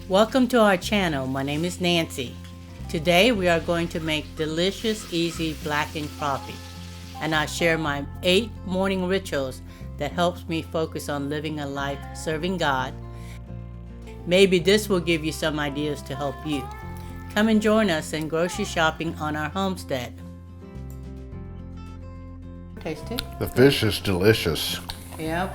Welcome to our channel. My name is Nancy. Today we are going to make delicious, easy Blacken crappie, and I share my 8 morning rituals that helps me focus on living a life serving God. Maybe this will give you some ideas to help you. Come and join us in grocery shopping on our homestead. Taste it? The fish is delicious. Yep.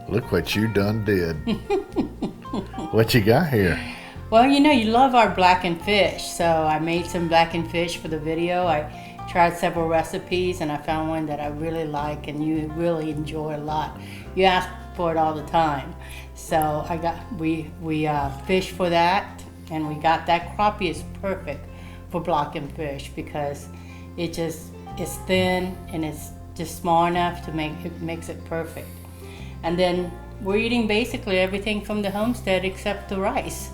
Look what you done did. What you got here? Well, you know, you love our blackened fish, so I made some blackened fish for the video. I tried several recipes, and I found one that I really like and you really enjoy a lot. You ask for it all the time, so we fished for that, and we got that. Crappie is perfect for blackened fish because it's thin and it's just small enough to makes it perfect. And then we're eating basically everything from the homestead except the rice.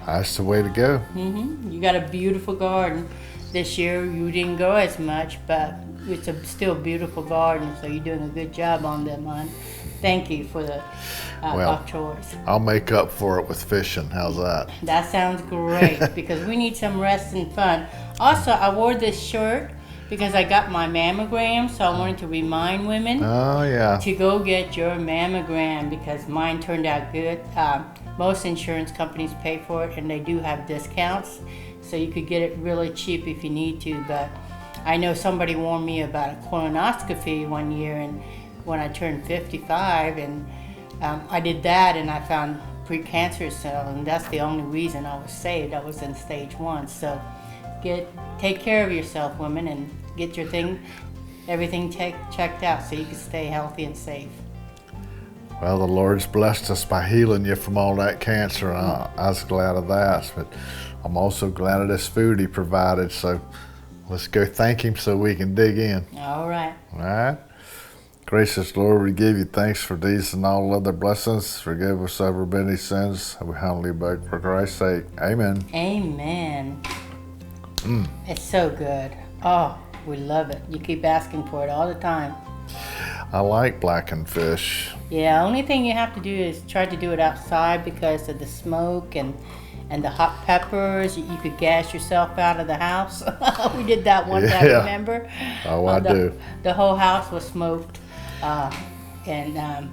That's the way to go. You got a beautiful garden. This year you didn't grow as much, but it's still a beautiful garden, so you're doing a good job on them, hon. Thank you for the chores. I'll make up for it with fishing. How's that? That sounds great because we need some rest and fun. Also, I wore this shirt because I got my mammogram, so I wanted to remind women to go get your mammogram because mine turned out good. Most insurance companies pay for it, and they do have discounts, so you could get it really cheap if you need to. But I know somebody warned me about a colonoscopy one year, and when I turned 55, and I did that, and I found precancerous cell, and that's the only reason I was saved. I was in stage 1, so take care of yourself, women, and get your everything checked out so you can stay healthy and safe. Well, the Lord's blessed us by healing you from all that cancer, and I was glad of that. But I'm also glad of this food he provided, so let's go thank him so we can dig in. All right. All right. Gracious Lord, we give you thanks for these and all other blessings. Forgive us our many sins. We humbly beg for Christ's sake. Amen. Amen. It's so good. Oh, we love it. You keep asking for it all the time. I like blackened fish. Yeah, only thing you have to do is try to do it outside because of the smoke and the hot peppers. You could gas yourself out of the house. We did that one time, remember? Oh, I do. The whole house was smoked, and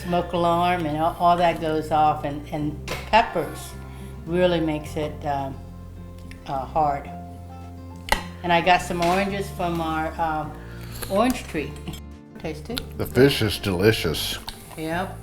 smoke alarm and all that goes off, and the peppers really makes it hard. And I got some oranges from our orange tree. Taste it. The fish is delicious. Yep.